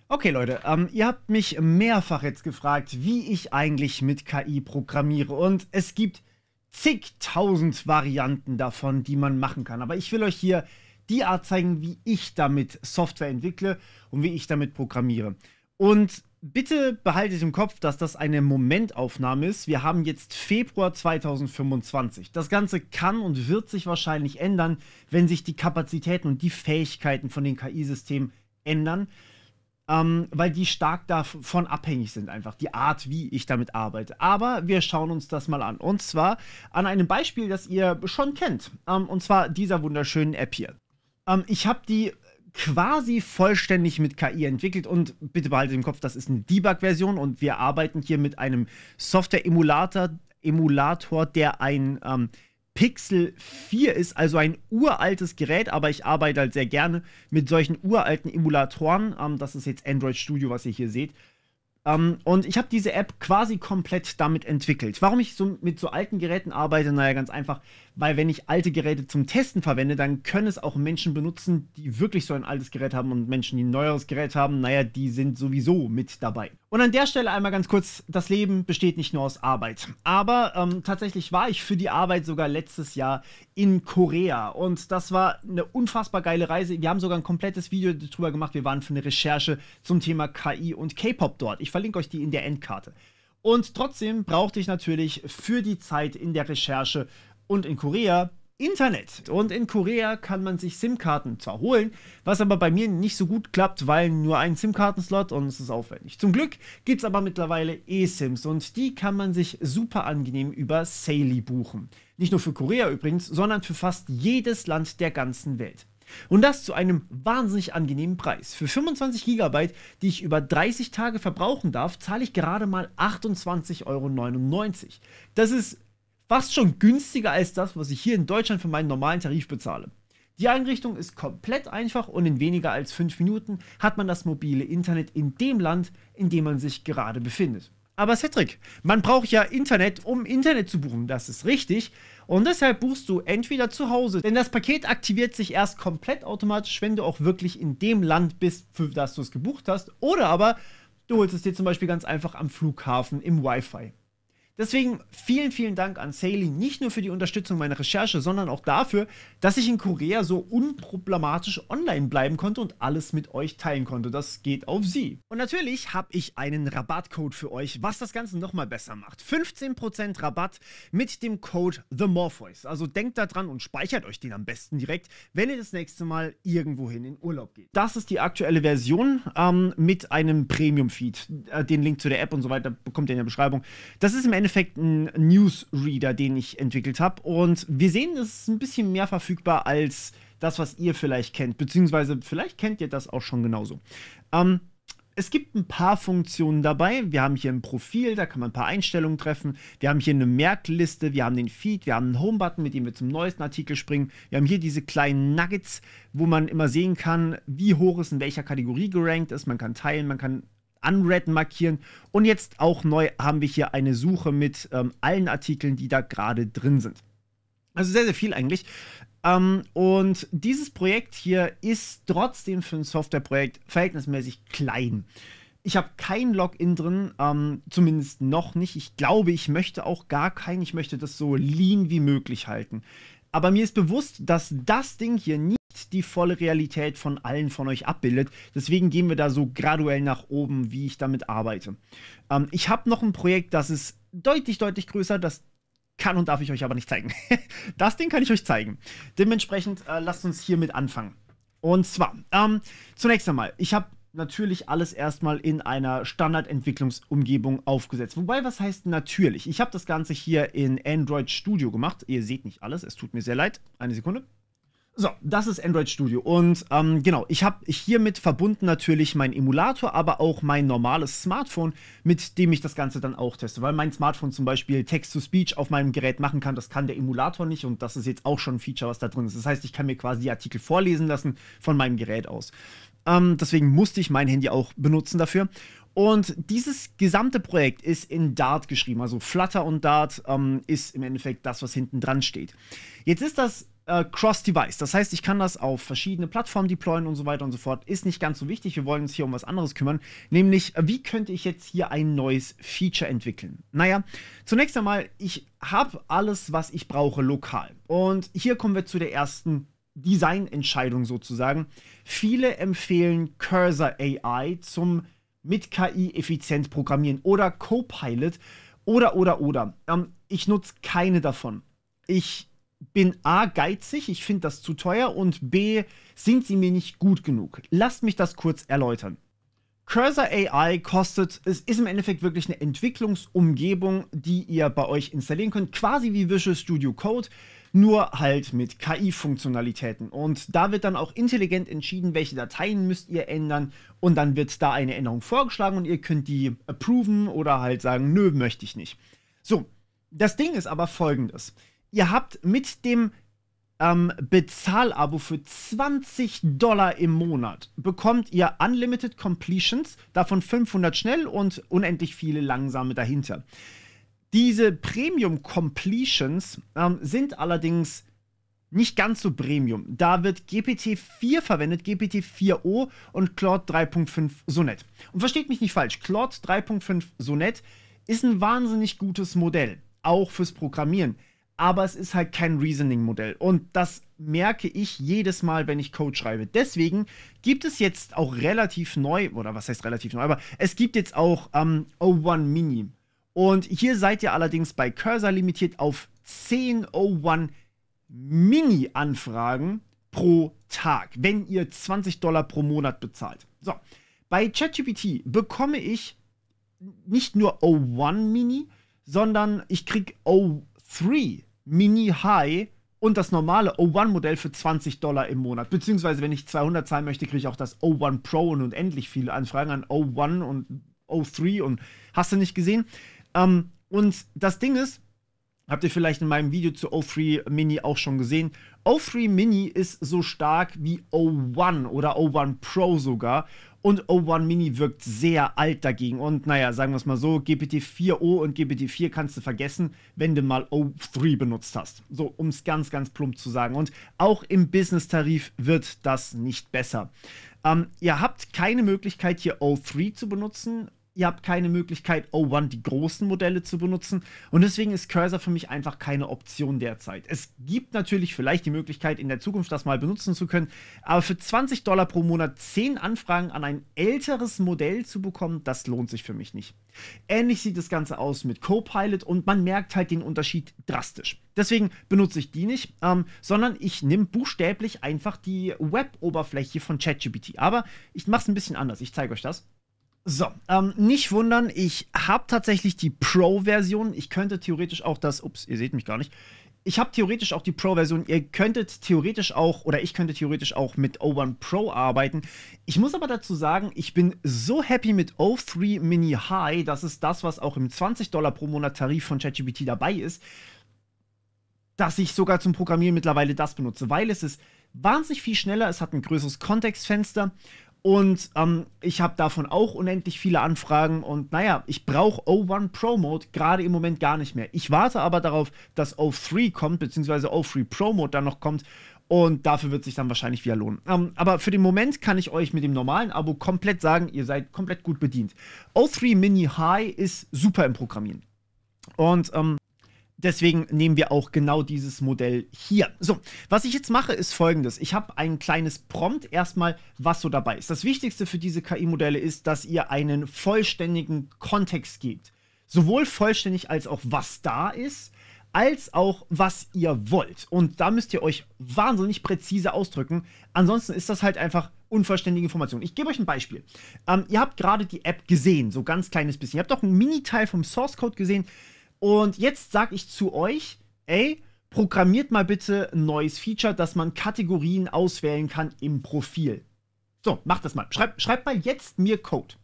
Okay, Leute, ihr habt mich mehrfach jetzt gefragt, wie ich eigentlich mit KI programmiere. Und es gibt zigtausend Varianten davon, die man machen kann. Aber ich will euch hier die Art zeigen, wie ich damit Software entwickle und wie ich damit programmiere. Und bitte behaltet im Kopf, dass das eine Momentaufnahme ist. Wir haben jetzt Februar 2025. Das Ganze kann und wird sich wahrscheinlich ändern, wenn sich die Kapazitäten und die Fähigkeiten von den KI-Systemen ändern. Weil die stark davon abhängig sind, einfach die Art, wie ich damit arbeite. Aber wir schauen uns das mal an. Und zwar an einem Beispiel, das ihr schon kennt. Und zwar dieser wunderschönen App hier. Ich habe die quasi vollständig mit KI entwickelt und bitte behaltet im Kopf, das ist eine Debug-Version und wir arbeiten hier mit einem Software-Emulator, der ein Pixel 4 ist, also ein uraltes Gerät, aber ich arbeite halt sehr gerne mit solchen uralten Emulatoren. Das ist jetzt Android Studio, was ihr hier seht. Und ich habe diese App quasi komplett damit entwickelt. Warum ich so mit so alten Geräten arbeite? Naja, ganz einfach, weil wenn ich alte Geräte zum Testen verwende, dann können es auch Menschen benutzen, die wirklich so ein altes Gerät haben, und Menschen, die ein neueres Gerät haben, naja, die sind sowieso mit dabei. Und an der Stelle einmal ganz kurz, das Leben besteht nicht nur aus Arbeit. Aber tatsächlich war ich für die Arbeit sogar letztes Jahr in Korea. Und das war eine unfassbar geile Reise. Wir haben sogar ein komplettes Video darüber gemacht. Wir waren für eine Recherche zum Thema KI und K-Pop dort. Ich verlinke euch die in der Endkarte. Und trotzdem brauchte ich natürlich für die Zeit in der Recherche und in Korea Internet. Und in Korea kann man sich SIM-Karten zwar holen, was aber bei mir nicht so gut klappt, weil nur ein SIM-Kartenslot und es ist aufwendig. Zum Glück gibt es aber mittlerweile eSIMs und die kann man sich super angenehm über Saily buchen. Nicht nur für Korea übrigens, sondern für fast jedes Land der ganzen Welt. Und das zu einem wahnsinnig angenehmen Preis. Für 25 GB, die ich über 30 Tage verbrauchen darf, zahle ich gerade mal 28,99 €. Das ist fast schon günstiger als das, was ich hier in Deutschland für meinen normalen Tarif bezahle. Die Einrichtung ist komplett einfach und in weniger als 5 Minuten hat man das mobile Internet in dem Land, in dem man sich gerade befindet. Aber Cedric, man braucht ja Internet, um Internet zu buchen, das ist richtig. Und deshalb buchst du entweder zu Hause, denn das Paket aktiviert sich erst komplett automatisch, wenn du auch wirklich in dem Land bist, für das du es gebucht hast. Oder aber du holst es dir zum Beispiel ganz einfach am Flughafen im Wi-Fi. Deswegen vielen, vielen Dank an Saily, nicht nur für die Unterstützung meiner Recherche, sondern auch dafür, dass ich in Korea so unproblematisch online bleiben konnte und alles mit euch teilen konnte. Das geht auf sie. Und natürlich habe ich einen Rabattcode für euch, was das Ganze nochmal besser macht. 15% Rabatt mit dem Code TheMorpheus. Also denkt da dran und speichert euch den am besten direkt, wenn ihr das nächste Mal irgendwohin in Urlaub geht. Das ist die aktuelle Version mit einem Premium-Feed. Den Link zu der App und so weiter bekommt ihr in der Beschreibung. Das ist im Endeffekt ein Newsreader, den ich entwickelt habe. Und wir sehen, es ist ein bisschen mehr verfügbar als das, was ihr vielleicht kennt. Beziehungsweise vielleicht kennt ihr das auch schon genauso. Es gibt ein paar Funktionen dabei. Wir haben hier ein Profil, da kann man ein paar Einstellungen treffen. Wir haben hier eine Merkliste, wir haben den Feed, wir haben einen Home-Button, mit dem wir zum neuesten Artikel springen. Wir haben hier diese kleinen Nuggets, wo man immer sehen kann, wie hoch es in welcher Kategorie gerankt ist. Man kann teilen, man kann Unread markieren. Und jetzt auch neu haben wir hier eine Suche mit allen Artikeln, die da gerade drin sind. Also sehr, sehr viel eigentlich. Und dieses Projekt hier ist trotzdem für ein Softwareprojekt verhältnismäßig klein. Ich habe kein Login drin, zumindest noch nicht. Ich glaube, ich möchte auch gar keinen. Ich möchte das so lean wie möglich halten. Aber mir ist bewusst, dass das Ding hier nicht die volle Realität von allen von euch abbildet. Deswegen gehen wir da so graduell nach oben, wie ich damit arbeite. Ich habe noch ein Projekt, das ist deutlich, deutlich größer. Das kann und darf ich euch aber nicht zeigen. Das Ding kann ich euch zeigen. Dementsprechend lasst uns hiermit anfangen. Und zwar, zunächst einmal, ich habe natürlich alles erstmal in einer Standardentwicklungsumgebung aufgesetzt. Wobei, was heißt natürlich? Ich habe das Ganze hier in Android Studio gemacht. Ihr seht nicht alles, es tut mir sehr leid. Eine Sekunde. So, das ist Android Studio und genau, ich habe hiermit verbunden natürlich meinen Emulator, aber auch mein normales Smartphone, mit dem ich das Ganze dann auch teste, weil mein Smartphone zum Beispiel Text-to-Speech auf meinem Gerät machen kann, das kann der Emulator nicht und das ist jetzt auch schon ein Feature, was da drin ist. Das heißt, ich kann mir quasi die Artikel vorlesen lassen von meinem Gerät aus. Deswegen musste ich mein Handy auch benutzen dafür. Und dieses gesamte Projekt ist in Dart geschrieben, also Flutter und Dart ist im Endeffekt das, was hinten dran steht. Jetzt ist das Cross-Device. Das heißt, ich kann das auf verschiedene Plattformen deployen und so weiter und so fort. Ist nicht ganz so wichtig. Wir wollen uns hier um was anderes kümmern. Nämlich, wie könnte ich jetzt hier ein neues Feature entwickeln? Naja, zunächst einmal, ich habe alles, was ich brauche, lokal. Und hier kommen wir zu der ersten Designentscheidung sozusagen. Viele empfehlen Cursor AI zum mit KI effizient programmieren oder Copilot oder. Ich nutze keine davon. Ich bin A, geizig, ich finde das zu teuer und B, sind sie mir nicht gut genug. Lasst mich das kurz erläutern. Cursor AI kostet, es ist im Endeffekt wirklich eine Entwicklungsumgebung, die ihr bei euch installieren könnt, quasi wie Visual Studio Code, nur halt mit KI-Funktionalitäten. Und da wird dann auch intelligent entschieden, welche Dateien müsst ihr ändern und dann wird da eine Änderung vorgeschlagen und ihr könnt die approven oder halt sagen, nö, möchte ich nicht. So, das Ding ist aber folgendes. Ihr habt mit dem Bezahlabo für $20 im Monat bekommt ihr Unlimited Completions, davon 500 schnell und unendlich viele langsame dahinter. Diese Premium Completions sind allerdings nicht ganz so Premium. Da wird GPT-4 verwendet, GPT-4o und Claude 3.5 Sonnet. Und versteht mich nicht falsch, Claude 3.5 Sonnet ist ein wahnsinnig gutes Modell, auch fürs Programmieren. Aber es ist halt kein Reasoning-Modell. Und das merke ich jedes Mal, wenn ich Code schreibe. Deswegen gibt es jetzt auch relativ neu, oder was heißt relativ neu, aber es gibt jetzt auch O1 Mini. Und hier seid ihr allerdings bei Cursor limitiert auf 10 O1 Mini-Anfragen pro Tag, wenn ihr $20 pro Monat bezahlt. So, bei ChatGPT bekomme ich nicht nur O1 Mini, sondern ich kriege O3 Mini High und das normale O1-Modell für $20 im Monat. Beziehungsweise, wenn ich 200 zahlen möchte, kriege ich auch das O1 Pro und unendlich viele Anfragen an O1 und O3 und hast du nicht gesehen. Und das Ding ist, habt ihr vielleicht in meinem Video zu O3 Mini auch schon gesehen, O3 Mini ist so stark wie O1 oder O1 Pro sogar. Und O1 Mini wirkt sehr alt dagegen. Und naja, sagen wir es mal so, GPT-4o und GPT-4 kannst du vergessen, wenn du mal O3 benutzt hast. So, um es ganz, ganz plump zu sagen. Und auch im Business-Tarif wird das nicht besser. Ihr habt keine Möglichkeit, hier O3 zu benutzen. Ihr habt keine Möglichkeit, O1, die großen Modelle, zu benutzen. Und deswegen ist Cursor für mich einfach keine Option derzeit. Es gibt natürlich vielleicht die Möglichkeit, in der Zukunft das mal benutzen zu können. Aber für $20 pro Monat 10 Anfragen an ein älteres Modell zu bekommen, das lohnt sich für mich nicht. Ähnlich sieht das Ganze aus mit Copilot und man merkt halt den Unterschied drastisch. Deswegen benutze ich die nicht, sondern ich nehme buchstäblich einfach die Web-Oberfläche von ChatGPT. Aber ich mache es ein bisschen anders. Ich zeige euch das. So, nicht wundern, ich habe tatsächlich die Pro-Version. Ich könnte theoretisch auch das, ups, ihr seht mich gar nicht. Ich habe theoretisch auch die Pro-Version. Ihr könntet theoretisch auch, oder ich könnte theoretisch auch mit O1 Pro arbeiten. Ich muss aber dazu sagen, ich bin so happy mit O3 Mini High, das ist das, was auch im $20 pro Monat Tarif von ChatGPT dabei ist, dass ich sogar zum Programmieren mittlerweile das benutze, weil es ist wahnsinnig viel schneller, es hat ein größeres Kontextfenster. Und ich habe davon auch unendlich viele Anfragen und naja, ich brauche O1 Pro Mode gerade im Moment gar nicht mehr. Ich warte aber darauf, dass O3 kommt, beziehungsweise O3 Pro Mode dann noch kommt und dafür wird sich dann wahrscheinlich wieder lohnen. Aber für den Moment kann ich euch mit dem normalen Abo komplett sagen, ihr seid komplett gut bedient. O3 Mini High ist super im Programmieren. Und deswegen nehmen wir auch genau dieses Modell hier. So, was ich jetzt mache, ist Folgendes. Ich habe ein kleines Prompt erstmal, was so dabei ist. Das Wichtigste für diese KI-Modelle ist, dass ihr einen vollständigen Kontext gebt. Sowohl vollständig als auch was da ist, als auch was ihr wollt. Und da müsst ihr euch wahnsinnig präzise ausdrücken. Ansonsten ist das halt einfach unvollständige Information. Ich gebe euch ein Beispiel. Ihr habt gerade die App gesehen, so ganz kleines bisschen. Ihr habt doch einen Mini-Teil vom Source-Code gesehen. Und jetzt sage ich zu euch, ey, programmiert mal bitte ein neues Feature, dass man Kategorien auswählen kann im Profil. So, macht das mal. Schreibt mal jetzt mir Code.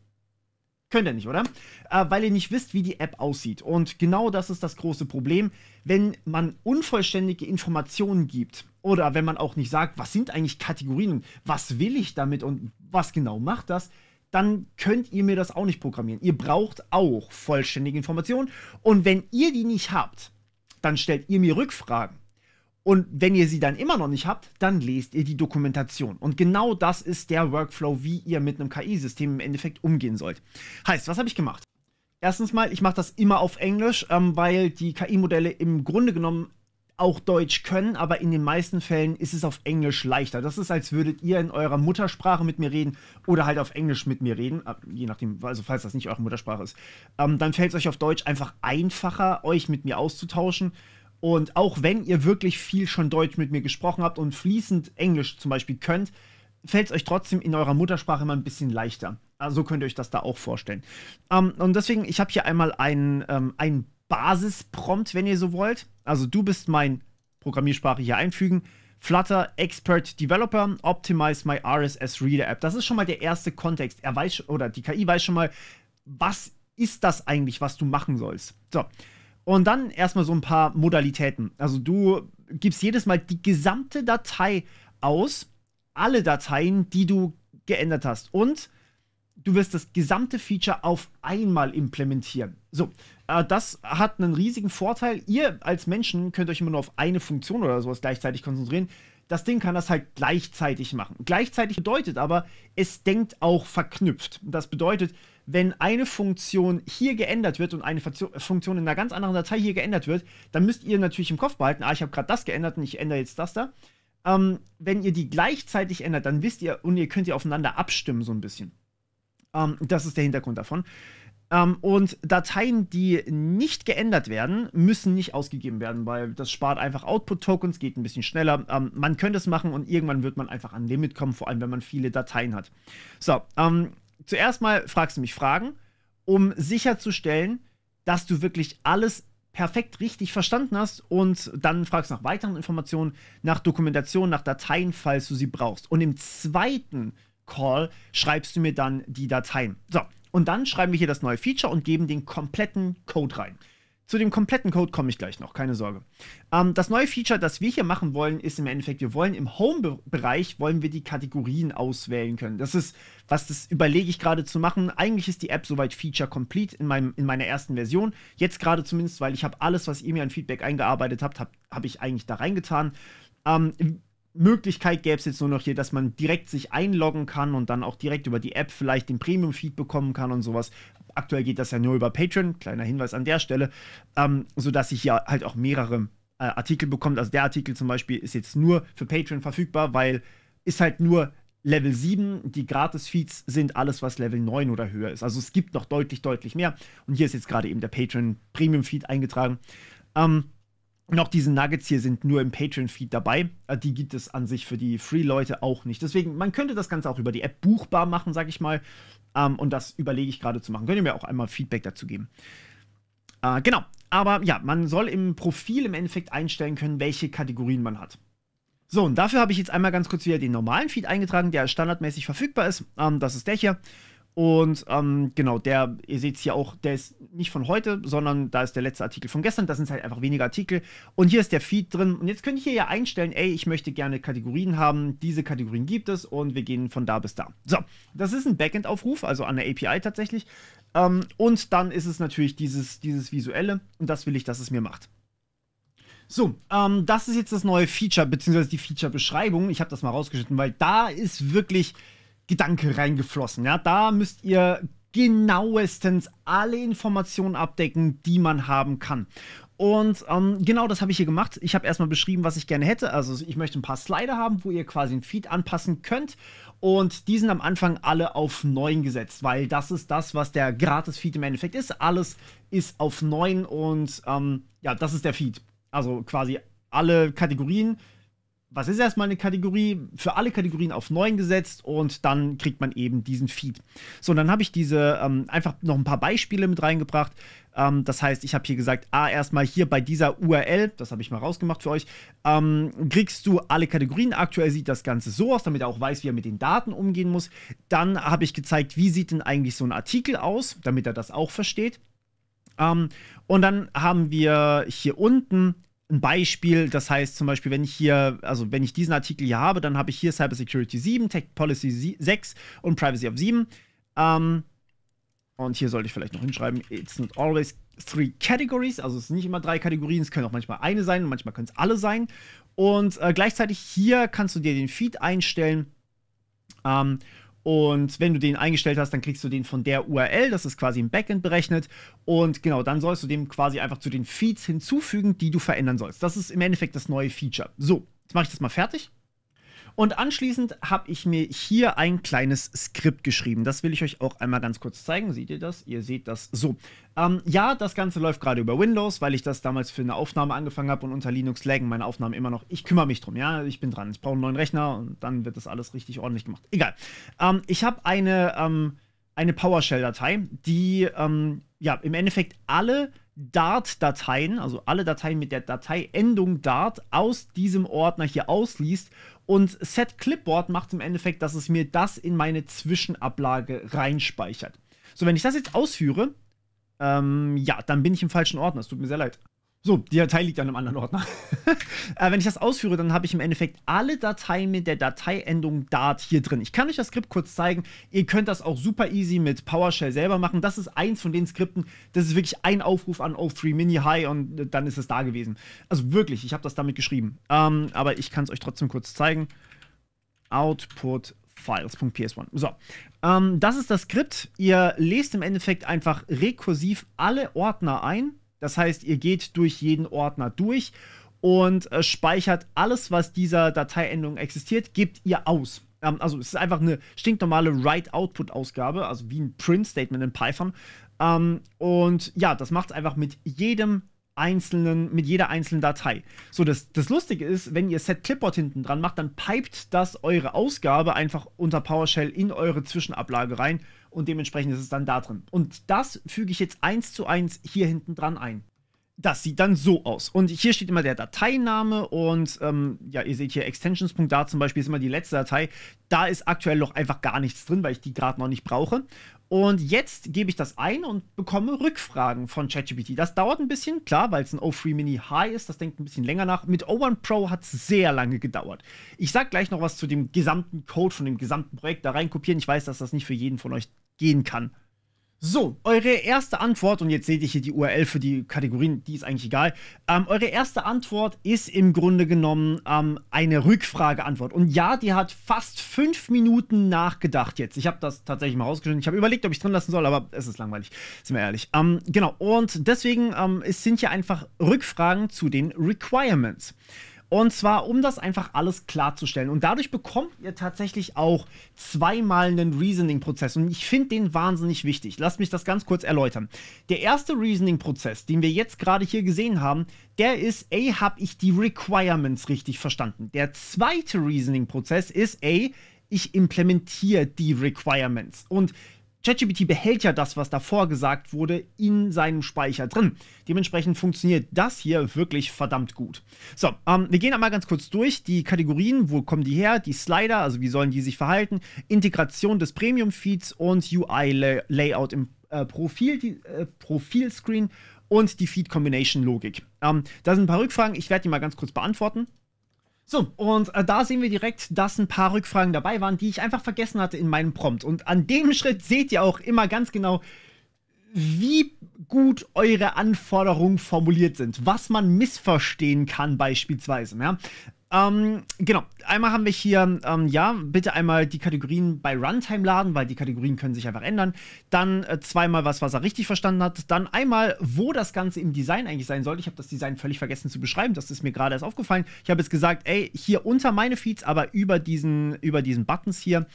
Könnt ihr nicht, oder? Weil ihr nicht wisst, wie die App aussieht. Und genau das ist das große Problem, wenn man unvollständige Informationen gibt oder wenn man auch nicht sagt, was sind eigentlich Kategorien und was will ich damit und was genau macht das, dann könnt ihr mir das auch nicht programmieren. Ihr braucht auch vollständige Informationen. Und wenn ihr die nicht habt, dann stellt ihr mir Rückfragen. Und wenn ihr sie dann immer noch nicht habt, dann lest ihr die Dokumentation. Und genau das ist der Workflow, wie ihr mit einem KI-System im Endeffekt umgehen sollt. Heißt, was habe ich gemacht? Erstens mal, ich mache das immer auf Englisch, weil die KI-Modelle im Grunde genommen auch Deutsch können, aber in den meisten Fällen ist es auf Englisch leichter. Das ist, als würdet ihr in eurer Muttersprache mit mir reden oder halt auf Englisch mit mir reden, je nachdem, also falls das nicht eure Muttersprache ist. Dann fällt es euch auf Deutsch einfach einfacher, euch mit mir auszutauschen. Und auch wenn ihr wirklich viel schon Deutsch mit mir gesprochen habt und fließend Englisch zum Beispiel könnt, fällt es euch trotzdem in eurer Muttersprache immer ein bisschen leichter. Also so könnt ihr euch das da auch vorstellen. Und deswegen, ich habe hier einmal einen Basisprompt, wenn ihr so wollt. Also du bist mein Programmiersprache hier einfügen. Flutter Expert Developer Optimize my RSS Reader App. Das ist schon mal der erste Kontext. Er weiß, oder die KI weiß schon mal, was ist das eigentlich, was du machen sollst. So. Und dann erstmal so ein paar Modalitäten. Also du gibst jedes Mal die gesamte Datei aus, alle Dateien, die du geändert hast. Und du wirst das gesamte Feature auf einmal implementieren. So, das hat einen riesigen Vorteil. Ihr als Menschen könnt euch immer nur auf eine Funktion oder sowas gleichzeitig konzentrieren. Das Ding kann das halt gleichzeitig machen. Gleichzeitig bedeutet aber, es denkt auch verknüpft. Das bedeutet, wenn eine Funktion hier geändert wird und eine Funktion in einer ganz anderen Datei hier geändert wird, dann müsst ihr natürlich im Kopf behalten, ich habe gerade das geändert und ich ändere jetzt das da. Wenn ihr die gleichzeitig ändert, dann wisst ihr und ihr könnt die aufeinander abstimmen so ein bisschen. Das ist der Hintergrund davon. Und Dateien, die nicht geändert werden, müssen nicht ausgegeben werden, weil das spart einfach Output-Tokens, geht ein bisschen schneller. Man könnte es machen und irgendwann wird man einfach an Limit kommen, vor allem wenn man viele Dateien hat. So, zuerst mal fragst du mich Fragen, um sicherzustellen, dass du wirklich alles perfekt richtig verstanden hast, und dann fragst du nach weiteren Informationen, nach Dokumentation, nach Dateien, falls du sie brauchst. Und im zweiten Call schreibst du mir dann die Dateien. So, und dann schreiben wir hier das neue Feature und geben den kompletten Code rein. Zu dem kompletten Code komme ich gleich noch, keine Sorge. Das neue Feature, das wir hier machen wollen, ist im Endeffekt, wir wollen im Home-Bereich, wollen wir die Kategorien auswählen können. Das überlege ich gerade zu machen. Eigentlich ist die App soweit Feature Complete in meiner ersten Version. Jetzt gerade zumindest, weil ich habe alles, was ihr mir an Feedback eingearbeitet habt, habe ich eigentlich da reingetan. Möglichkeit gäbe es jetzt nur noch hier, dass man direkt sich einloggen kann und dann auch direkt über die App vielleicht den Premium-Feed bekommen kann und sowas. Aktuell geht das ja nur über Patreon, kleiner Hinweis an der Stelle, sodass ich hier halt auch mehrere Artikel bekommt. Also der Artikel zum Beispiel ist jetzt nur für Patreon verfügbar, weil ist halt nur Level 7, die Gratis-Feeds sind alles, was Level 9 oder höher ist. Also es gibt noch deutlich, deutlich mehr. Und hier ist jetzt gerade eben der Patreon Premium-Feed eingetragen. Noch diese Nuggets hier sind nur im Patreon-Feed dabei. Die gibt es an sich für die Free-Leute auch nicht. Deswegen, man könnte das Ganze auch über die App buchbar machen, sag ich mal. Und das überlege ich gerade zu machen. Könnt ihr mir auch einmal Feedback dazu geben. Genau. Aber ja, man soll im Profil im Endeffekt einstellen können, welche Kategorien man hat. So, und dafür habe ich jetzt einmal ganz kurz wieder den normalen Feed eingetragen, der standardmäßig verfügbar ist. Das ist der hier. Und genau, ihr seht es hier auch, der ist nicht von heute, sondern da ist der letzte Artikel von gestern. Das sind halt einfach weniger Artikel. Und hier ist der Feed drin. Und jetzt könnt ihr hier ja einstellen, ey, ich möchte gerne Kategorien haben. Diese Kategorien gibt es und wir gehen von da bis da. So, das ist ein Backend-Aufruf, also an der API tatsächlich. Und dann ist es natürlich dieses Visuelle. Und das will ich, dass es mir macht. So, das ist jetzt das neue Feature, beziehungsweise die Feature-Beschreibung. Ich habe das mal rausgeschnitten, weil da ist wirklich Gedanke reingeflossen. Ja? Da müsst ihr genauestens alle Informationen abdecken, die man haben kann. Und genau das habe ich hier gemacht. Ich habe erstmal beschrieben, was ich gerne hätte. Also ich möchte ein paar Slider haben, wo ihr quasi ein Feed anpassen könnt. Und die sind am Anfang alle auf 9 gesetzt, weil das ist das, was der Gratis-Feed im Endeffekt ist. Alles ist auf 9 und ja, das ist der Feed. Also quasi alle Kategorien. Was ist erstmal eine Kategorie? Für alle Kategorien auf 9 gesetzt und dann kriegt man eben diesen Feed. So, und dann habe ich einfach noch ein paar Beispiele mit reingebracht. Das heißt, ich habe hier gesagt, erstmal hier bei dieser URL, das habe ich mal rausgemacht für euch, kriegst du alle Kategorien. Aktuell sieht das Ganze so aus, damit er auch weiß, wie er mit den Daten umgehen muss. Dann habe ich gezeigt, wie sieht denn eigentlich so ein Artikel aus, damit er das auch versteht. Und dann haben wir hier unten ein Beispiel, das heißt zum Beispiel, wenn ich diesen Artikel hier habe, dann habe ich hier Cybersecurity 7, Tech Policy 6 und Privacy of 7. Und Und hier sollte ich vielleicht noch hinschreiben, it's not always 3 categories. Also es sind nicht immer 3 Kategorien, es können auch manchmal eine sein und manchmal können es alle sein. Und gleichzeitig hier kannst du dir den Feed einstellen. Und wenn du den eingestellt hast, dann kriegst du den von der URL, das ist quasi im Backend berechnet. Und genau, dann sollst du dem quasi einfach zu den Feeds hinzufügen, die du verändern sollst. Das ist im Endeffekt das neue Feature. So, jetzt mache ich das mal fertig. Und anschließend habe ich mir hier ein kleines Skript geschrieben. Das will ich euch auch einmal ganz kurz zeigen. Seht ihr das? Ihr seht das so. Ja, das Ganze läuft gerade über Windows, weil ich das damals für eine Aufnahme angefangen habe und unter Linux laggen meine Aufnahmen immer noch. Ich kümmere mich drum, ja, ich bin dran. Ich brauche einen neuen Rechner und dann wird das alles richtig ordentlich gemacht. Egal. Ich habe eine PowerShell-Datei, die ja, im Endeffekt alle Dart-Dateien, also alle Dateien mit der Dateiendung Dart aus diesem Ordner hier ausliest. Und Set Clipboard macht im Endeffekt, dass es mir das in meine Zwischenablage reinspeichert. So, wenn ich das jetzt ausführe, ja, dann bin ich im falschen Ordner. Es tut mir sehr leid. So, die Datei liegt an einem anderen Ordner. Wenn ich das ausführe, dann habe ich im Endeffekt alle Dateien mit der Dateiendung Dart hier drin. Ich kann euch das Skript kurz zeigen. Ihr könnt das auch super easy mit PowerShell selber machen. Das ist eins von den Skripten. Das ist wirklich ein Aufruf an O3 Mini High und dann ist es da gewesen. Also wirklich, ich habe das damit geschrieben. Aber ich kann es euch trotzdem kurz zeigen. Output Files.ps1. So, das ist das Skript. Ihr lest im Endeffekt einfach rekursiv alle Ordner ein. Das heißt, ihr geht durch jeden Ordner durch und speichert alles, was dieser Dateiendung existiert, gebt ihr aus. Also es ist einfach eine stinknormale Write-Output-Ausgabe, also wie ein Print-Statement in Python. Und ja, das macht es einfach mit jeder einzelnen Datei. So, das Lustige ist, wenn ihr Set Clipboard hinten dran macht, dann pipet das eure Ausgabe einfach unter PowerShell in eure Zwischenablage rein und dementsprechend ist es dann da drin. Und das füge ich jetzt 1:1 hier hinten dran ein. Das sieht dann so aus. Und hier steht immer der Dateiname und ja, ihr seht hier extensions.dart zum Beispiel ist immer die letzte Datei. Da ist aktuell noch einfach gar nichts drin, weil ich die gerade noch nicht brauche. Und jetzt gebe ich das ein und bekomme Rückfragen von ChatGPT. Das dauert ein bisschen, klar, weil es ein O3 Mini High ist. Das denkt ein bisschen länger nach. Mit O1 Pro hat es sehr lange gedauert. Ich sage gleich noch was zu dem gesamten Code von dem gesamten Projekt da reinkopieren. Ich weiß, dass das nicht für jeden von euch gehen kann. So, eure erste Antwort, und jetzt seht ihr hier die URL für die Kategorien, die ist eigentlich egal. Eure erste Antwort ist im Grunde genommen eine Rückfrageantwort. Und ja, die hat fast 5 Minuten nachgedacht jetzt. Ich habe das tatsächlich mal rausgeschnitten. Ich habe überlegt, ob ich es drin lassen soll, aber es ist langweilig, sind wir ehrlich. Genau, und deswegen es sind hier einfach Rückfragen zu den Requirements. Und zwar, um das einfach alles klarzustellen. Und dadurch bekommt ihr tatsächlich auch zweimal einen Reasoning-Prozess. Und ich finde den wahnsinnig wichtig. Lasst mich das ganz kurz erläutern. Der erste Reasoning-Prozess, den wir jetzt gerade hier gesehen haben, der ist, ey, habe ich die Requirements richtig verstanden? Der zweite Reasoning-Prozess ist, ey, ich implementiere die Requirements. Und ChatGPT behält ja das, was davor gesagt wurde, in seinem Speicher drin. Dementsprechend funktioniert das hier wirklich verdammt gut. So, wir gehen einmal ganz kurz durch. Die Kategorien, wo kommen die her? Die Slider, also wie sollen die sich verhalten? Integration des Premium-Feeds und UI-Layout im Profilscreen und die Feed-Combination-Logik. Da sind ein paar Rückfragen. Ich werde die mal ganz kurz beantworten. So, und da sehen wir direkt, dass ein paar Rückfragen dabei waren, die ich einfach vergessen hatte in meinem Prompt. Und an dem Schritt seht ihr auch immer ganz genau, wie gut eure Anforderungen formuliert sind, was man missverstehen kann beispielsweise, ja. Genau, einmal haben wir hier, ja, bitte einmal die Kategorien bei Runtime laden, weil die Kategorien können sich einfach ändern. Dann zweimal was er richtig verstanden hat. Dann einmal, wo das Ganze im Design eigentlich sein sollte. Ich habe das Design völlig vergessen zu beschreiben, das ist mir gerade erst aufgefallen. Ich habe jetzt gesagt, ey, hier unter meine Feeds, aber über diesen Buttons hier.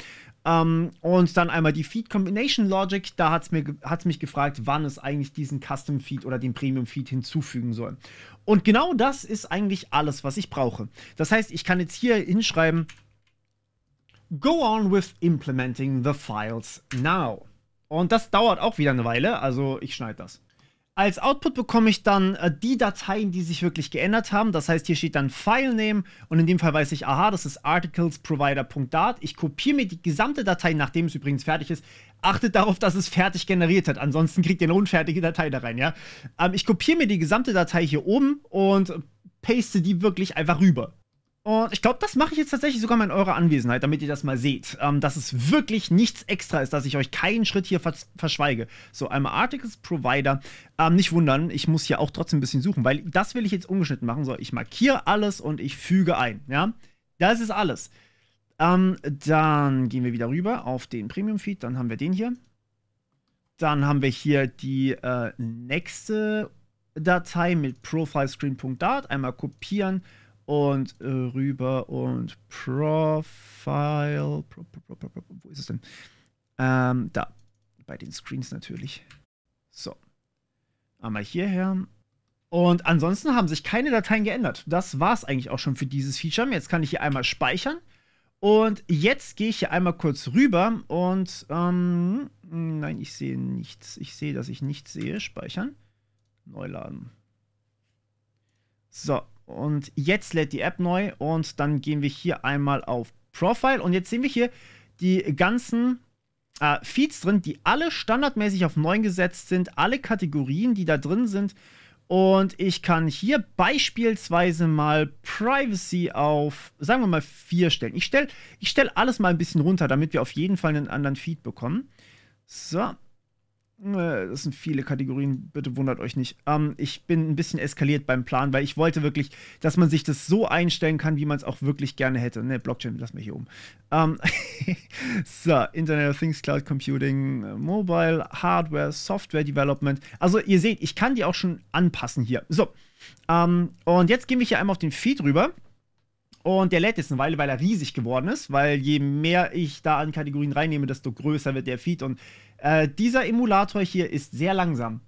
Und dann einmal die Feed Combination Logic, da hat es mich gefragt, wann es eigentlich diesen Custom Feed oder den Premium Feed hinzufügen soll. Und genau das ist eigentlich alles, was ich brauche. Das heißt, ich kann jetzt hier hinschreiben, go on with implementing the files now. Und das dauert auch wieder eine Weile, also ich schneide das. Als Output bekomme ich dann die Dateien, die sich wirklich geändert haben. Das heißt, hier steht dann Filename und in dem Fall weiß ich, aha, das ist articlesprovider.dart. Ich kopiere mir die gesamte Datei, nachdem es übrigens fertig ist. Achtet darauf, dass es fertig generiert hat. Ansonsten kriegt ihr eine unfertige Datei da rein, ja. Ich kopiere mir die gesamte Datei hier oben und paste die wirklich einfach rüber. Und ich glaube, das mache ich jetzt tatsächlich sogar mal in eurer Anwesenheit, damit ihr das mal seht. Dass es wirklich nichts extra ist, dass ich euch keinen Schritt hier verschweige. So, einmal Articles Provider. Nicht wundern, ich muss hier auch trotzdem ein bisschen suchen, weil das will ich jetzt ungeschnitten machen. So, ich markiere alles und ich füge ein. Ja, das ist alles. Dann gehen wir wieder rüber auf den Premium-Feed. Dann haben wir den hier. Dann haben wir hier die nächste Datei mit profilescreen.dart. Einmal kopieren. Und rüber und Profile. Wo ist es denn? Da. Bei den Screens natürlich. So. Einmal hierher. Und ansonsten haben sich keine Dateien geändert. Das war es eigentlich auch schon für dieses Feature. Jetzt kann ich hier einmal speichern. Und jetzt gehe ich hier einmal kurz rüber. Und nein, ich sehe nichts. Ich sehe, dass ich nichts sehe. Speichern. Neu laden. So. Und jetzt lädt die App neu und dann gehen wir hier einmal auf Profile und jetzt sehen wir hier die ganzen Feeds drin, die alle standardmäßig auf 9 gesetzt sind, alle Kategorien, die da drin sind und ich kann hier beispielsweise mal Privacy auf, sagen wir mal 4 stellen. Ich stell alles mal ein bisschen runter, damit wir auf jeden Fall einen anderen Feed bekommen. So. Das sind viele Kategorien, bitte wundert euch nicht. Ich bin ein bisschen eskaliert beim Plan, weil ich wollte wirklich, dass man sich das so einstellen kann, wie man es auch wirklich gerne hätte. Ne, Blockchain, lass mich hier oben. So, Internet of Things, Cloud Computing, Mobile, Hardware, Software Development. Also ihr seht, ich kann die auch schon anpassen hier. So, und jetzt gehen wir hier einmal auf den Feed rüber. Und der lädt jetzt eine Weile, weil er riesig geworden ist, weil je mehr ich da an Kategorien reinnehme, desto größer wird der Feed. Und dieser Emulator hier ist sehr langsam.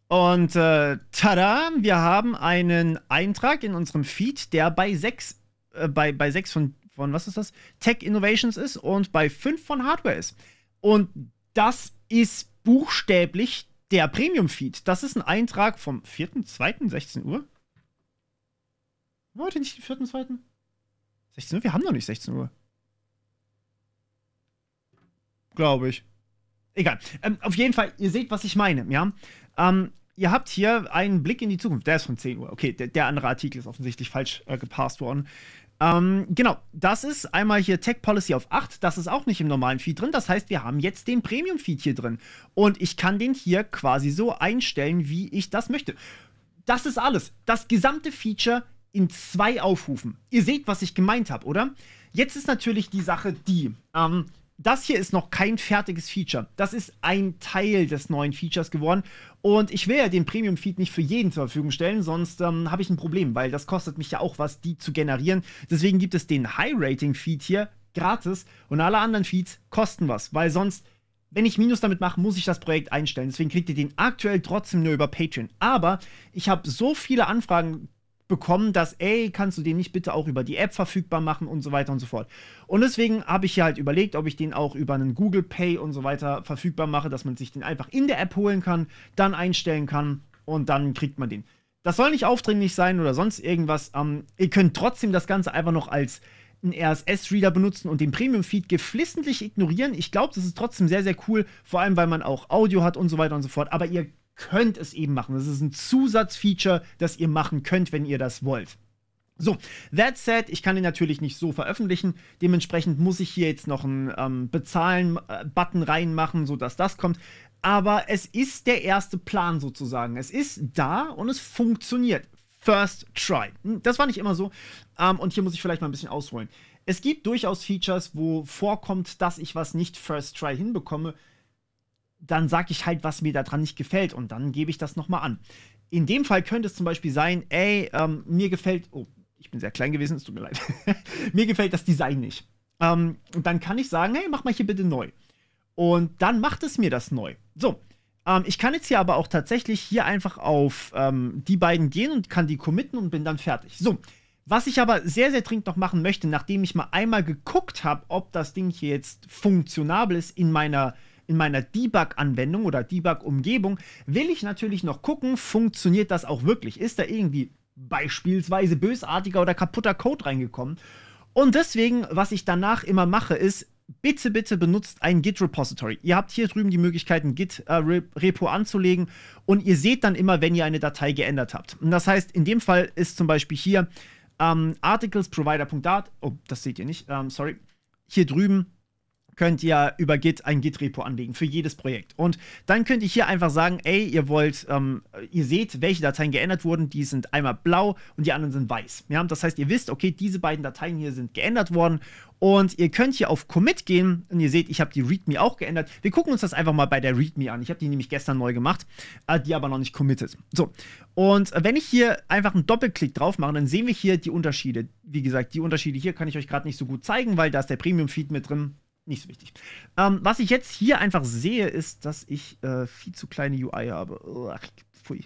Und tada, wir haben einen Eintrag in unserem Feed, der bei 6 von was ist das? Tech Innovations ist und bei 5 von Hardware ist. Und das ist buchstäblich der Premium-Feed. Das ist ein Eintrag vom 4.2. 16 Uhr. War heute nicht den 4.2.? 16 Uhr? Wir haben noch nicht 16 Uhr. Glaube ich. Egal. Auf jeden Fall, ihr seht, was ich meine, ja. Ihr habt hier einen Blick in die Zukunft. Der ist von 10 Uhr. Okay, der andere Artikel ist offensichtlich falsch gepasst worden. Genau, das ist einmal hier Tech Policy auf 8. Das ist auch nicht im normalen Feed drin. Das heißt, wir haben jetzt den Premium-Feed hier drin. Und ich kann den hier quasi so einstellen, wie ich das möchte. Das ist alles. Das gesamte Feature in 2 Aufrufen. Ihr seht, was ich gemeint habe, oder? Jetzt ist natürlich die Sache die, das hier ist noch kein fertiges Feature. Das ist ein Teil des neuen Features geworden. Und ich will ja den Premium-Feed nicht für jeden zur Verfügung stellen, sonst habe ich ein Problem, weil das kostet mich ja auch was, die zu generieren. Deswegen gibt es den High-Rating-Feed hier gratis und alle anderen Feeds kosten was, weil sonst, wenn ich Minus damit mache, muss ich das Projekt einstellen. Deswegen kriegt ihr den aktuell trotzdem nur über Patreon. Aber ich habe so viele Anfragen bekommen, dass, ey, kannst du den nicht bitte auch über die App verfügbar machen und so weiter und so fort. Und deswegen habe ich hier halt überlegt, ob ich den auch über einen Google Pay und so weiter verfügbar mache, dass man sich den einfach in der App holen kann, dann einstellen kann und dann kriegt man den. Das soll nicht aufdringlich sein oder sonst irgendwas. Ihr könnt trotzdem das Ganze einfach noch als einen RSS-Reader benutzen und den Premium-Feed geflissentlich ignorieren. Ich glaube, das ist trotzdem sehr, sehr cool, vor allem, weil man auch Audio hat und so weiter und so fort. Aber ihr könnt es eben machen. Das ist ein Zusatzfeature, das ihr machen könnt, wenn ihr das wollt. So, that said, ich kann den natürlich nicht so veröffentlichen. Dementsprechend muss ich hier jetzt noch einen Bezahlen-Button reinmachen, sodass das kommt. Aber es ist der erste Plan sozusagen. Es ist da und es funktioniert. First try. Das war nicht immer so. Und hier muss ich vielleicht mal ein bisschen ausholen. Es gibt durchaus Features, wo vorkommt, dass ich was nicht first try hinbekomme. Dann sage ich halt, was mir daran nicht gefällt und dann gebe ich das nochmal an. In dem Fall könnte es zum Beispiel sein, ey, mir gefällt, oh, ich bin sehr klein gewesen, es tut mir leid, mir gefällt das Design nicht. Und dann kann ich sagen, hey, mach mal hier bitte neu. Und dann macht es mir das neu. So, ich kann jetzt hier aber auch tatsächlich hier einfach auf die beiden gehen und kann die committen und bin dann fertig. So, was ich aber sehr, sehr dringend noch machen möchte, nachdem ich mal einmal geguckt habe, ob das Ding hier jetzt funktionabel ist in meiner Debug-Anwendung oder Debug-Umgebung, will ich natürlich noch gucken, funktioniert das auch wirklich? Ist da irgendwie beispielsweise bösartiger oder kaputter Code reingekommen? Und deswegen, was ich danach immer mache, ist, bitte, bitte benutzt ein Git-Repository. Ihr habt hier drüben die Möglichkeit, ein Git-Repo anzulegen und ihr seht dann immer, wenn ihr eine Datei geändert habt. Und das heißt, in dem Fall ist zum Beispiel hier articlesprovider.dart, oh, das seht ihr nicht, sorry, hier drüben könnt ihr über Git ein Git-Repo anlegen für jedes Projekt. Und dann könnt ihr hier einfach sagen, ey, ihr wollt, ihr seht, welche Dateien geändert wurden. Die sind einmal blau und die anderen sind weiß. Ja, das heißt, ihr wisst, okay, diese beiden Dateien hier sind geändert worden. Und ihr könnt hier auf Commit gehen und ihr seht, ich habe die README auch geändert. Wir gucken uns das einfach mal bei der README an. Ich habe die nämlich gestern neu gemacht, die aber noch nicht committed. So, und wenn ich hier einfach einen Doppelklick drauf mache, dann sehen wir hier die Unterschiede. Wie gesagt, die Unterschiede hier kann ich euch gerade nicht so gut zeigen, weil da ist der Premium-Feed mit drin. Nicht so wichtig. Was ich jetzt hier einfach sehe, ist, dass ich viel zu kleine UI habe. Ach, pfui.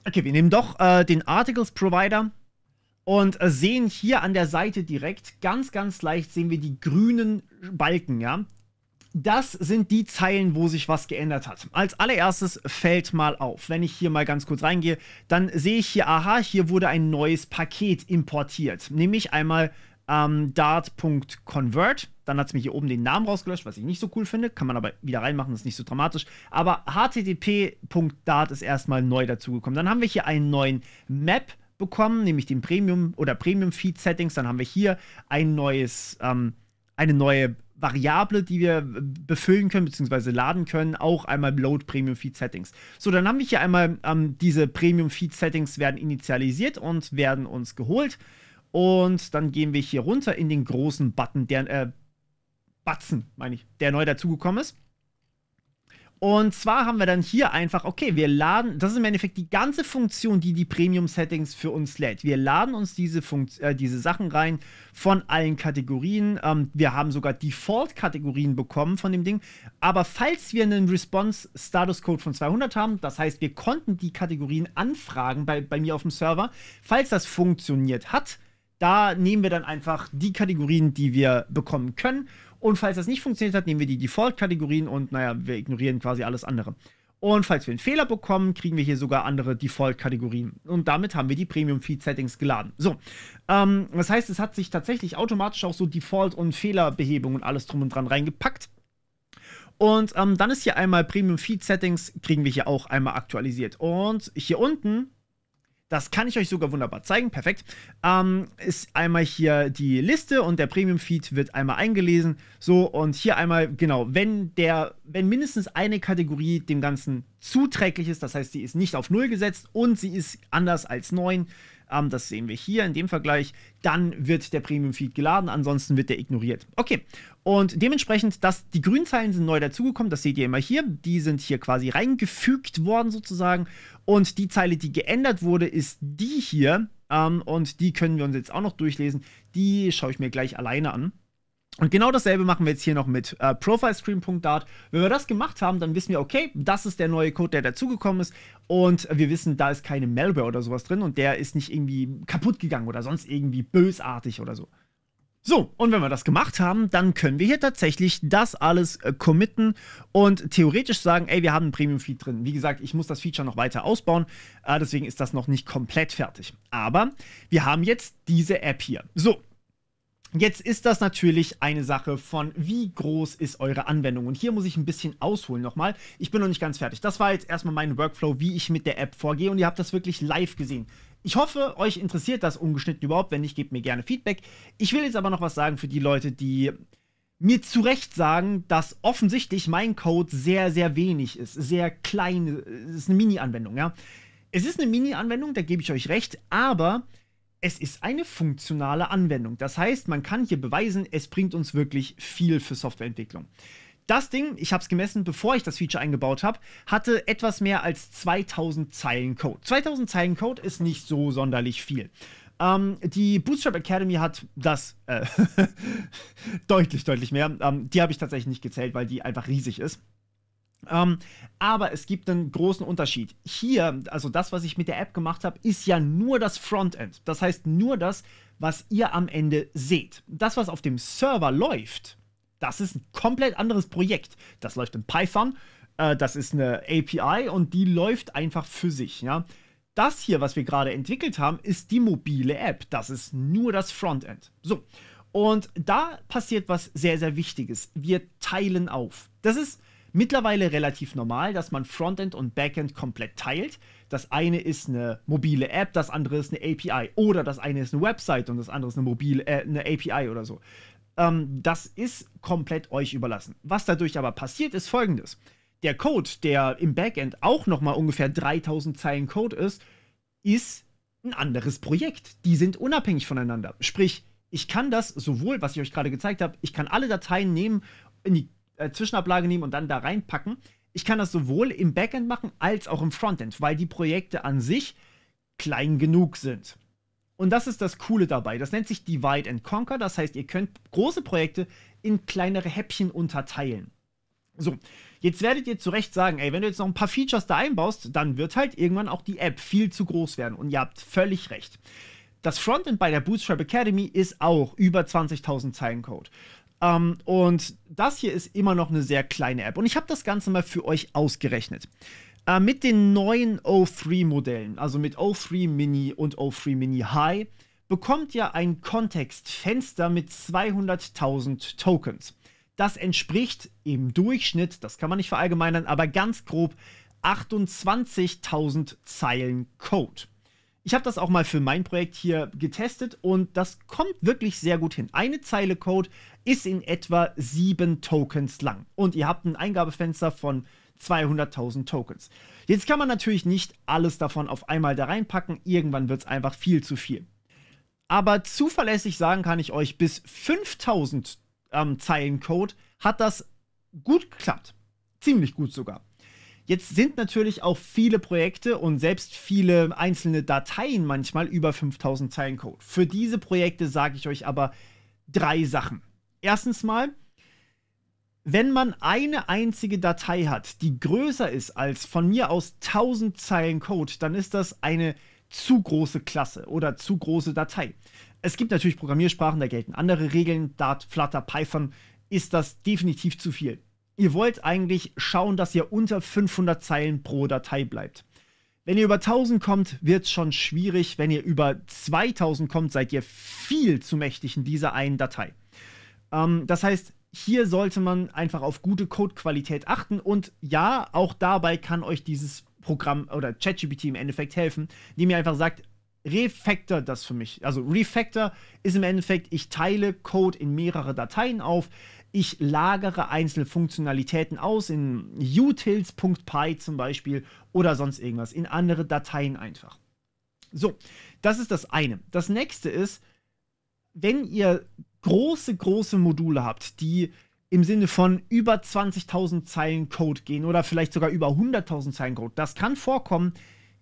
Okay, wir nehmen doch den Articles Provider und sehen hier an der Seite direkt, ganz, ganz leicht sehen wir die grünen Balken, ja. Das sind die Zeilen, wo sich was geändert hat. Als allererstes fällt mal auf, wenn ich hier mal ganz kurz reingehe, dann sehe ich hier, aha, hier wurde ein neues Paket importiert. Nämlich einmal dart.convert. Dann hat es mir hier oben den Namen rausgelöscht, was ich nicht so cool finde. Kann man aber wieder reinmachen, das ist nicht so dramatisch. Aber http.dart ist erstmal neu dazugekommen. Dann haben wir hier einen neuen Map bekommen, nämlich den Premium oder Premium Feed Settings. Dann haben wir hier ein neues, eine neue Variable, die wir befüllen können, beziehungsweise laden können, auch einmal Load Premium Feed Settings. So, dann haben wir hier einmal diese Premium Feed Settings werden initialisiert und werden uns geholt. Und dann gehen wir hier runter in den großen Button, Batzen, meine ich, der neu dazugekommen ist. Und zwar haben wir dann hier einfach, okay, wir laden, das ist im Endeffekt die ganze Funktion, die die Premium-Settings für uns lädt. Wir laden uns diese Sachen rein von allen Kategorien. Wir haben sogar Default-Kategorien bekommen von dem Ding. Aber falls wir einen Response-Status-Code von 200 haben, das heißt, wir konnten die Kategorien anfragen bei mir auf dem Server, falls das funktioniert hat, da nehmen wir dann einfach die Kategorien, die wir bekommen können. Und falls das nicht funktioniert hat, nehmen wir die Default-Kategorien und, naja, wir ignorieren quasi alles andere. Und falls wir einen Fehler bekommen, kriegen wir hier sogar andere Default-Kategorien. Und damit haben wir die Premium-Feed-Settings geladen. So, das heißt, es hat sich tatsächlich automatisch auch so Default- und Fehlerbehebung und alles drum und dran reingepackt. Und dann ist hier einmal Premium-Feed-Settings, kriegen wir hier auch einmal aktualisiert. Und hier unten, das kann ich euch sogar wunderbar zeigen, perfekt, ist einmal hier die Liste und der Premium-Feed wird einmal eingelesen. So, und hier einmal, genau, wenn mindestens eine Kategorie dem Ganzen zuträglich ist, das heißt, sie ist nicht auf 0 gesetzt und sie ist anders als 9, das sehen wir hier in dem Vergleich, dann wird der Premium-Feed geladen, ansonsten wird der ignoriert. Okay, und dementsprechend, die grünen Zeilen sind neu dazugekommen, das seht ihr immer hier, die sind hier quasi reingefügt worden sozusagen und die Zeile, die geändert wurde, ist die hier und die können wir uns jetzt auch noch durchlesen, die schaue ich mir gleich alleine an. Und genau dasselbe machen wir jetzt hier noch mit ProfileScreen.dart. Wenn wir das gemacht haben, dann wissen wir, okay, das ist der neue Code, der dazugekommen ist. Und wir wissen, da ist keine Malware oder sowas drin und der ist nicht irgendwie kaputt gegangen oder sonst irgendwie bösartig oder so. So, und wenn wir das gemacht haben, dann können wir hier tatsächlich das alles committen und theoretisch sagen, ey, wir haben einen Premium-Feed drin. Wie gesagt, ich muss das Feature noch weiter ausbauen, deswegen ist das noch nicht komplett fertig. Aber wir haben jetzt diese App hier. So. Jetzt ist das natürlich eine Sache von, wie groß ist eure Anwendung. Und hier muss ich ein bisschen ausholen nochmal. Ich bin noch nicht ganz fertig. Das war jetzt erstmal mein Workflow, wie ich mit der App vorgehe. Und ihr habt das wirklich live gesehen. Ich hoffe, euch interessiert das ungeschnitten überhaupt. Wenn nicht, gebt mir gerne Feedback. Ich will jetzt aber noch was sagen für die Leute, die mir zu Recht sagen, dass offensichtlich mein Code sehr, sehr wenig ist. Sehr klein. Es ist eine Mini-Anwendung, ja. Es ist eine Mini-Anwendung, da gebe ich euch recht. Aber es ist eine funktionale Anwendung. Das heißt, man kann hier beweisen, es bringt uns wirklich viel für Softwareentwicklung. Das Ding, ich habe es gemessen, bevor ich das Feature eingebaut habe, hatte etwas mehr als 2000 Zeilen Code. 2000 Zeilen Code ist nicht so sonderlich viel. Die Bootstrap Academy hat das deutlich, deutlich mehr. Die habe ich tatsächlich nicht gezählt, weil die einfach riesig ist. Aber es gibt einen großen Unterschied. Hier, also das, was ich mit der App gemacht habe, ist ja nur das Frontend. Das heißt nur das, was ihr am Ende seht. Das, was auf dem Server läuft, das ist ein komplett anderes Projekt. Das läuft in Python, das ist eine API und die läuft einfach für sich. Ja? Das hier, was wir gerade entwickelt haben, ist die mobile App. Das ist nur das Frontend. So, und da passiert was sehr, sehr Wichtiges. Wir teilen auf. Das ist mittlerweile relativ normal, dass man Frontend und Backend komplett teilt. Das eine ist eine mobile App, das andere ist eine API. Oder das eine ist eine Website und das andere ist eine API oder so. Das ist komplett euch überlassen. Was dadurch aber passiert, ist Folgendes. Der Code, der im Backend auch nochmal ungefähr 3000 Zeilen Code ist ein anderes Projekt. Die sind unabhängig voneinander. Sprich, ich kann das sowohl, was ich euch gerade gezeigt habe, ich kann alle Dateien nehmen, in die Zwischenablage nehmen und dann da reinpacken. Ich kann das sowohl im Backend machen, als auch im Frontend, weil die Projekte an sich klein genug sind. Und das ist das Coole dabei. Das nennt sich Divide and Conquer. Das heißt, ihr könnt große Projekte in kleinere Häppchen unterteilen. So, jetzt werdet ihr zu Recht sagen, ey, wenn du jetzt noch ein paar Features da einbaust, dann wird halt irgendwann auch die App viel zu groß werden. Und ihr habt völlig recht. Das Frontend bei der Bootstrap Academy ist auch über 20.000 Zeilen Code. Und das hier ist immer noch eine sehr kleine App. Und ich habe das Ganze mal für euch ausgerechnet. Mit den neuen O3-Modellen, also mit O3 Mini und O3 Mini High, bekommt ihr ein Kontextfenster mit 200.000 Tokens. Das entspricht im Durchschnitt, das kann man nicht verallgemeinern, aber ganz grob 28.000 Zeilen Code. Ich habe das auch mal für mein Projekt hier getestet und das kommt wirklich sehr gut hin. Eine Zeile Code ist in etwa 7 Tokens lang und ihr habt ein Eingabefenster von 200.000 Tokens. Jetzt kann man natürlich nicht alles davon auf einmal da reinpacken, irgendwann wird es einfach viel zu viel. Aber zuverlässig sagen kann ich euch, bis 5.000 Zeilen Code hat das gut geklappt. Ziemlich gut sogar. Jetzt sind natürlich auch viele Projekte und selbst viele einzelne Dateien manchmal über 5.000 Zeilen Code. Für diese Projekte sage ich euch aber 3 Sachen. Erstens mal, wenn man eine einzige Datei hat, die größer ist als von mir aus 1000 Zeilen Code, dann ist das eine zu große Klasse oder zu große Datei. Es gibt natürlich Programmiersprachen, da gelten andere Regeln. Dart, Flutter, Python ist das definitiv zu viel. Ihr wollt eigentlich schauen, dass ihr unter 500 Zeilen pro Datei bleibt. Wenn ihr über 1000 kommt, wird es schon schwierig. Wenn ihr über 2000 kommt, seid ihr viel zu mächtig in dieser einen Datei. Das heißt, hier sollte man einfach auf gute Codequalität achten. Und ja, auch dabei kann euch dieses Programm oder ChatGPT im Endeffekt helfen, indem ihr einfach sagt, refactor das für mich. Also Refactor ist im Endeffekt, ich teile Code in mehrere Dateien auf. Ich lagere einzelne Funktionalitäten aus in utils.py zum Beispiel oder sonst irgendwas, in andere Dateien einfach. So, das ist das eine. Das nächste ist, wenn ihr große Module habt, die im Sinne von über 20.000 Zeilen Code gehen oder vielleicht sogar über 100.000 Zeilen Code, das kann vorkommen,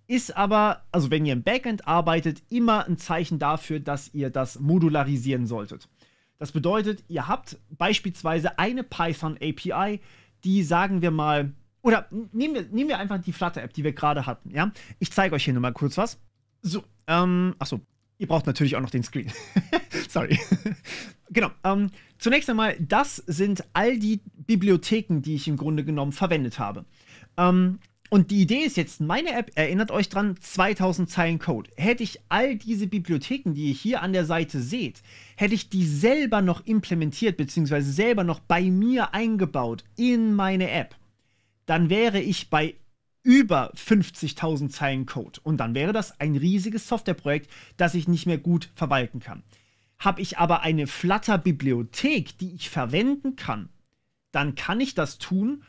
ist aber, also wenn ihr im Backend arbeitet, immer ein Zeichen dafür, dass ihr das modularisieren solltet. Das bedeutet, ihr habt beispielsweise eine Python API, die sagen wir mal, oder nehmen wir einfach die Flutter-App, die wir gerade hatten, ja? Ich zeige euch hier nochmal kurz was. So, achso, ihr braucht natürlich auch noch den Screen. Sorry. Genau, zunächst einmal, das sind all die Bibliotheken, die ich im Grunde genommen verwendet habe. Und die Idee ist jetzt, meine App, erinnert euch dran, 2000 Zeilen Code. Hätte ich all diese Bibliotheken, die ihr hier an der Seite seht, hätte ich die selber noch implementiert, beziehungsweise selber noch bei mir eingebaut in meine App, dann wäre ich bei über 50.000 Zeilen Code. Und dann wäre das ein riesiges Softwareprojekt, das ich nicht mehr gut verwalten kann. Habe ich aber eine Flutter-Bibliothek, die ich verwenden kann, dann kann ich das tun,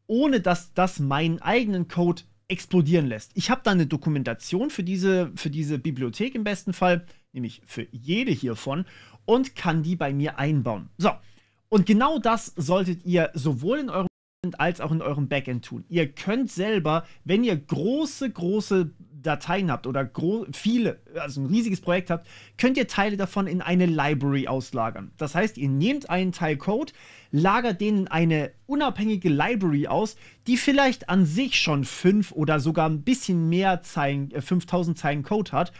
ohne dass das meinen eigenen Code explodieren lässt. Ich habe da eine Dokumentation für diese Bibliothek im besten Fall, nämlich für jede hiervon, und kann die bei mir einbauen. So, und genau das solltet ihr sowohl in eurem Frontend als auch in eurem Backend tun. Ihr könnt selber, wenn ihr große Dateien habt oder viele, also ein riesiges Projekt habt, könnt ihr Teile davon in eine Library auslagern. Das heißt, ihr nehmt einen Teil Code, lagert den in eine unabhängige Library aus, die vielleicht an sich schon 5 oder sogar ein bisschen mehr Zeilen, 5000 Zeilen Code hat.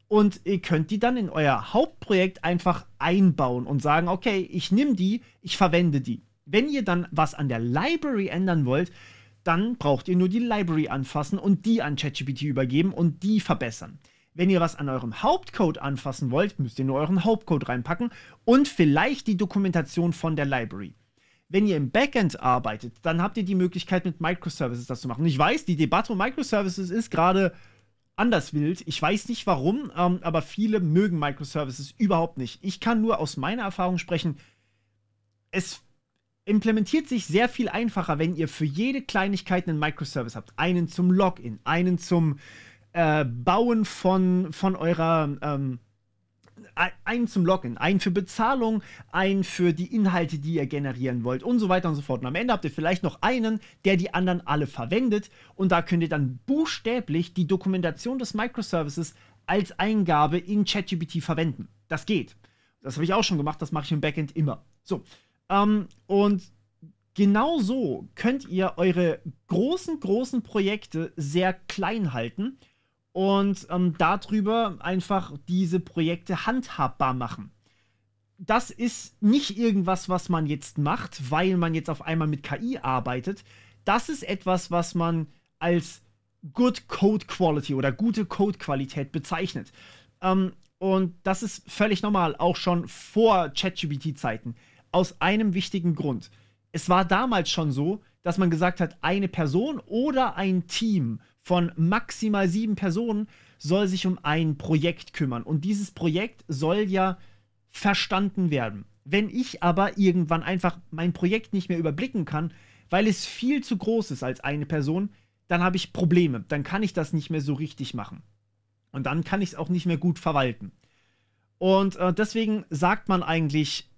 Und ihr könnt die dann in euer Hauptprojekt einfach einbauen und sagen, okay, ich nehme die, ich verwende die. Wenn ihr dann was an der Library ändern wollt, dann braucht ihr nur die Library anfassen und die an ChatGPT übergeben und die verbessern. Wenn ihr was an eurem Hauptcode anfassen wollt, müsst ihr nur euren Hauptcode reinpacken und vielleicht die Dokumentation von der Library. Wenn ihr im Backend arbeitet, dann habt ihr die Möglichkeit, mit Microservices das zu machen. Und ich weiß, die Debatte um Microservices ist gerade anders wild. Ich weiß nicht warum, aber viele mögen Microservices überhaupt nicht. Ich kann nur aus meiner Erfahrung sprechen, es implementiert sich sehr viel einfacher, wenn ihr für jede Kleinigkeit einen Microservice habt. Einen zum Login, einen zum Bauen von eurer einen zum Login, einen für Bezahlung, einen für die Inhalte, die ihr generieren wollt und so weiter und so fort. Und am Ende habt ihr vielleicht noch einen, der die anderen alle verwendet und da könnt ihr dann buchstäblich die Dokumentation des Microservices als Eingabe in ChatGPT verwenden. Das geht. Das habe ich auch schon gemacht, das mache ich im Backend immer. So, und genau so könnt ihr eure großen Projekte sehr klein halten und darüber einfach diese Projekte handhabbar machen. Das ist nicht irgendwas, was man jetzt macht, weil man jetzt auf einmal mit KI arbeitet. Das ist etwas, was man als Good Code Quality oder gute Code-Qualität bezeichnet. Und das ist völlig normal, auch schon vor ChatGPT-Zeiten. Aus einem wichtigen Grund. Es war damals schon so, dass man gesagt hat, eine Person oder ein Team von maximal 7 Personen soll sich um ein Projekt kümmern. Und dieses Projekt soll ja verstanden werden. Wenn ich aber irgendwann einfach mein Projekt nicht mehr überblicken kann, weil es viel zu groß ist als eine Person, dann habe ich Probleme. Dann kann ich das nicht mehr so richtig machen. Und dann kann ich es auch nicht mehr gut verwalten. Und deswegen sagt man eigentlich,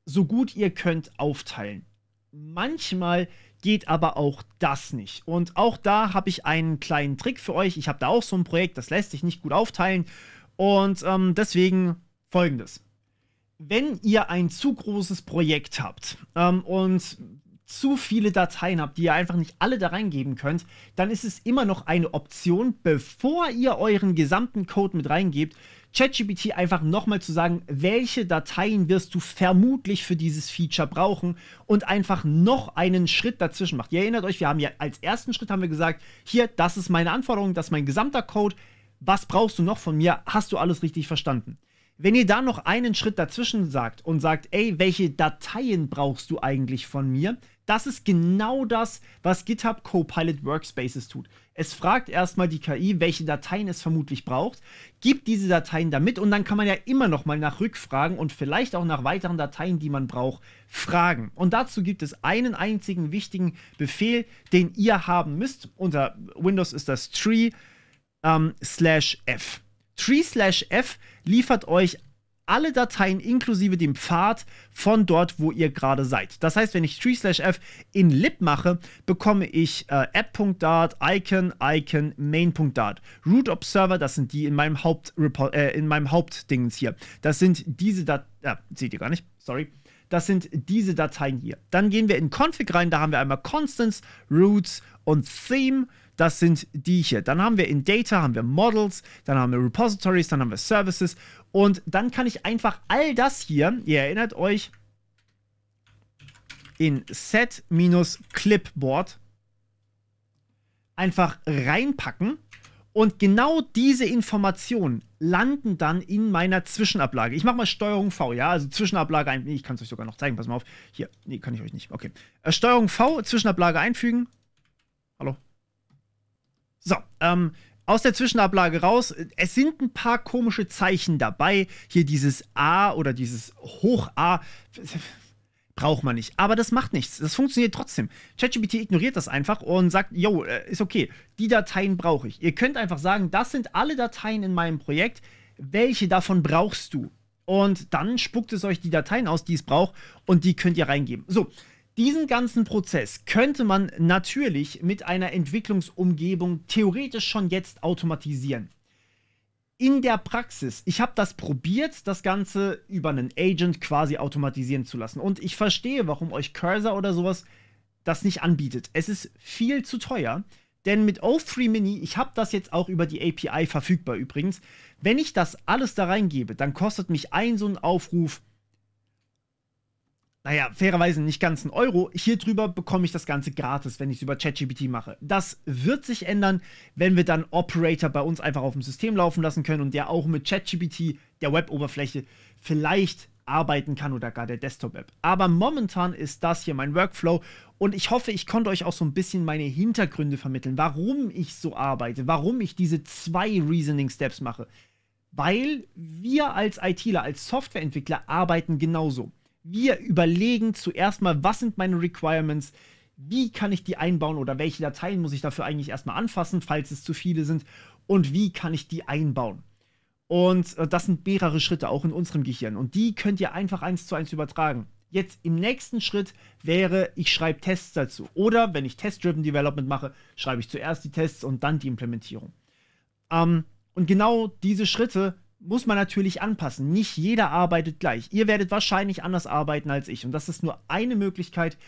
so gut ihr könnt aufteilen. Manchmal geht aber auch das nicht. Und auch da habe ich einen kleinen Trick für euch. Ich habe da auch so ein Projekt, das lässt sich nicht gut aufteilen. Und deswegen Folgendes. Wenn ihr ein zu großes Projekt habt und zu viele Dateien habt, die ihr einfach nicht alle da reingeben könnt, dann ist es immer noch eine Option, bevor ihr euren gesamten Code mit reingebt, ChatGPT einfach nochmal zu sagen, welche Dateien wirst du vermutlich für dieses Feature brauchen und einfach noch einen Schritt dazwischen macht. Ihr erinnert euch, wir haben ja als ersten Schritt haben wir gesagt, hier, das ist meine Anforderung, das ist mein gesamter Code, was brauchst du noch von mir? Hast du alles richtig verstanden? Wenn ihr da noch einen Schritt dazwischen sagt und sagt, ey, welche Dateien brauchst du eigentlich von mir? Das ist genau das, was GitHub Copilot Workspaces tut. Es fragt erstmal die KI, welche Dateien es vermutlich braucht, gibt diese Dateien da mit und dann kann man ja immer noch mal nach Rückfragen und vielleicht auch nach weiteren Dateien, die man braucht, fragen. Und dazu gibt es einen einzigen wichtigen Befehl, den ihr haben müsst. Unter Windows ist das tree/f. Tree/f liefert euch alle Dateien inklusive dem Pfad von dort, wo ihr gerade seid. Das heißt, wenn ich tree/f in lib mache, bekomme ich app.dart, icon, main.dart. Root Observer, das sind die in meinem Hauptdingens hier. Das sind diese Dateien, seht ihr gar nicht, sorry. Das sind diese Dateien hier. Dann gehen wir in Config rein, da haben wir einmal Constants, Roots und Theme. Das sind die hier. Dann haben wir in Data, haben wir Models, dann haben wir Repositories, dann haben wir Services. Und dann kann ich einfach all das hier, ihr erinnert euch, in set-clipboard einfach reinpacken. Und genau diese Informationen landen dann in meiner Zwischenablage. Ich mache mal Steuerung V, ja, also Zwischenablage ein. Nee, ich kann es euch sogar noch zeigen, pass mal auf. Hier, nee, kann ich euch nicht. Okay. Steuerung V, Zwischenablage einfügen. Hallo. So, aus der Zwischenablage raus. Es sind ein paar komische Zeichen dabei. Hier dieses A oder dieses Hoch-A. Braucht man nicht. Aber das macht nichts. Das funktioniert trotzdem. ChatGPT ignoriert das einfach und sagt, yo, ist okay. Die Dateien brauche ich. Ihr könnt einfach sagen, das sind alle Dateien in meinem Projekt. Welche davon brauchst du? Und dann spuckt es euch die Dateien aus, die es braucht. Und die könnt ihr reingeben. So. Diesen ganzen Prozess könnte man natürlich mit einer Entwicklungsumgebung theoretisch schon jetzt automatisieren. In der Praxis, ich habe das probiert, das Ganze über einen Agent quasi automatisieren zu lassen. Und ich verstehe, warum euch Cursor oder sowas das nicht anbietet. Es ist viel zu teuer, denn mit O3 Mini, ich habe das jetzt auch über die API verfügbar übrigens, wenn ich das alles da reingebe, dann kostet mich so ein Aufruf, naja, fairerweise nicht ganz €1. Hier drüber bekomme ich das Ganze gratis, wenn ich es über ChatGPT mache. Das wird sich ändern, wenn wir dann Operator bei uns einfach auf dem System laufen lassen können und der auch mit ChatGPT, der Web-Oberfläche, vielleicht arbeiten kann oder gar der Desktop-App. Aber momentan ist das hier mein Workflow und ich hoffe, ich konnte euch auch so ein bisschen meine Hintergründe vermitteln, warum ich so arbeite, warum ich diese 2 Reasoning Steps mache. Weil wir als ITler, als Softwareentwickler arbeiten genauso. Wir überlegen zuerst mal, was sind meine Requirements, wie kann ich die einbauen oder welche Dateien muss ich dafür eigentlich erstmal anfassen, falls es zu viele sind, und wie kann ich die einbauen. Und das sind mehrere Schritte auch in unserem Gehirn. Und die könnt ihr einfach 1:1 übertragen. Jetzt im nächsten Schritt wäre, ich schreibe Tests dazu. Oder wenn ich Test-Driven Development mache, schreibe ich zuerst die Tests und dann die Implementierung. Und genau diese Schritte muss man natürlich anpassen. Nicht jeder arbeitet gleich. Ihr werdet wahrscheinlich anders arbeiten als ich. Und das ist nur eine Möglichkeit.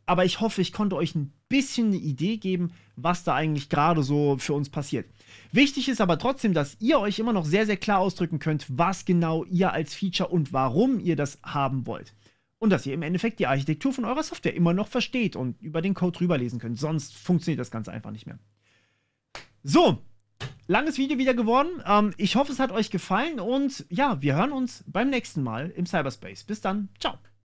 Aber ich hoffe, ich konnte euch ein bisschen eine Idee geben, was da eigentlich gerade so für uns passiert. Wichtig ist aber trotzdem, dass ihr euch immer noch sehr, sehr klar ausdrücken könnt, was genau ihr als Feature und warum ihr das haben wollt. Und dass ihr im Endeffekt die Architektur von eurer Software immer noch versteht und über den Code drüber lesen könnt. Sonst funktioniert das Ganze einfach nicht mehr. So, langes Video wieder geworden. Ich hoffe, es hat euch gefallen und ja, wir hören uns beim nächsten Mal im Cyberspace. Bis dann, ciao.